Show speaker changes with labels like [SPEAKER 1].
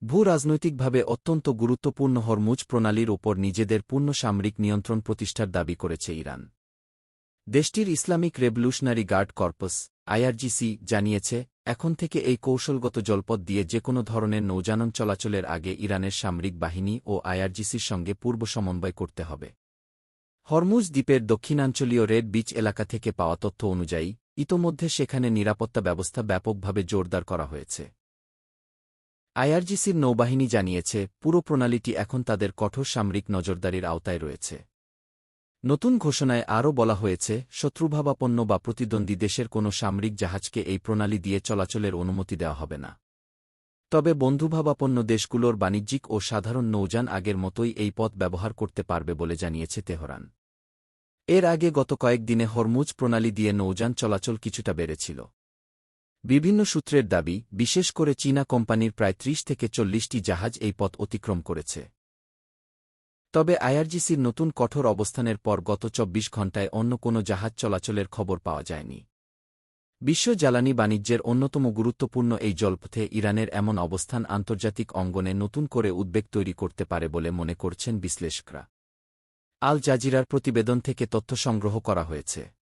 [SPEAKER 1] ভূ-রাজনৈতিকভাবে অত্যন্ত গুরুত্বপূর্ণ হরমুজ প্রণালীর ওপর নিজেদের পূর্ণ সামরিক নিয়ন্ত্রণ প্রতিষ্ঠার দাবি করেছে ইরান। দেশটির Islamic revolutionary guard corps IRGC জানিয়েছে, এখন থেকে এই কৌশলগত জলপথ দিয়ে যেকোনো ধরনের নৌযান চলাচলের আগে ইরানের সামরিক বাহিনী ও আইআরজিসির সঙ্গে পূর্ব সমন্বয় করতে হবে। হরমুজ দ্বীপের দক্ষিণাঞ্চলীয় রেড বিচ এলাকা থেকে পাওয়া তথ্য অনুযায়ী ইতোমধ্যে সেখানে নিরাপত্তা ব্যবস্থা ব্যাপকভাবে জোরদার করা হয়েছে। আইআরজিসির নৌবাহিনী জানিয়েছে, পুরো প্রণালীটি এখন তাদের কঠোর সামরিক নজরদারির আওতায় রয়েছে। নতুন ঘোষণায় আরও বলা হয়েছে, শত্রুভাবাপন্ন বা প্রতিদ্বন্দ্বী দেশের কোনো সামরিক জাহাজকে এই প্রণালী দিয়ে চলাচলের অনুমতি দেওয়া হবে না। তবে বন্ধুভাবাপন্ন দেশগুলোর বাণিজ্যিক ও সাধারণ নৌযান আগের মতোই এই পথ ব্যবহার করতে পারবে বলে জানিয়েছে তেহরান। এর আগে গত কয়েকদিনে হরমুজ প্রণালী দিয়ে নৌযান চলাচল কিছুটা বেড়েছিল। বিভিন্ন সূত্রের দাবি, বিশেষ করে চীনা কোম্পানির প্রায় ৩০ থেকে ৪০টি জাহাজ এই পথ অতিক্রম করেছে। তবে আইআরজিসির নতুন কঠোর অবস্থানের পর গত ২৪ ঘণ্টায় অন্য কোনো জাহাজ চলাচলের খবর পাওয়া যায়নি। বিশ্ব জ্বালানি বাণিজ্যের অন্যতম গুরুত্বপূর্ণ এই জলপথে ইরানের এমন অবস্থান আন্তর্জাতিক অঙ্গনে নতুন করে উদ্বেগ তৈরি করতে পারে বলে মনে করছেন বিশ্লেষকরা। আল জাজিরার প্রতিবেদন থেকে তথ্য সংগ্রহ করা হয়েছে।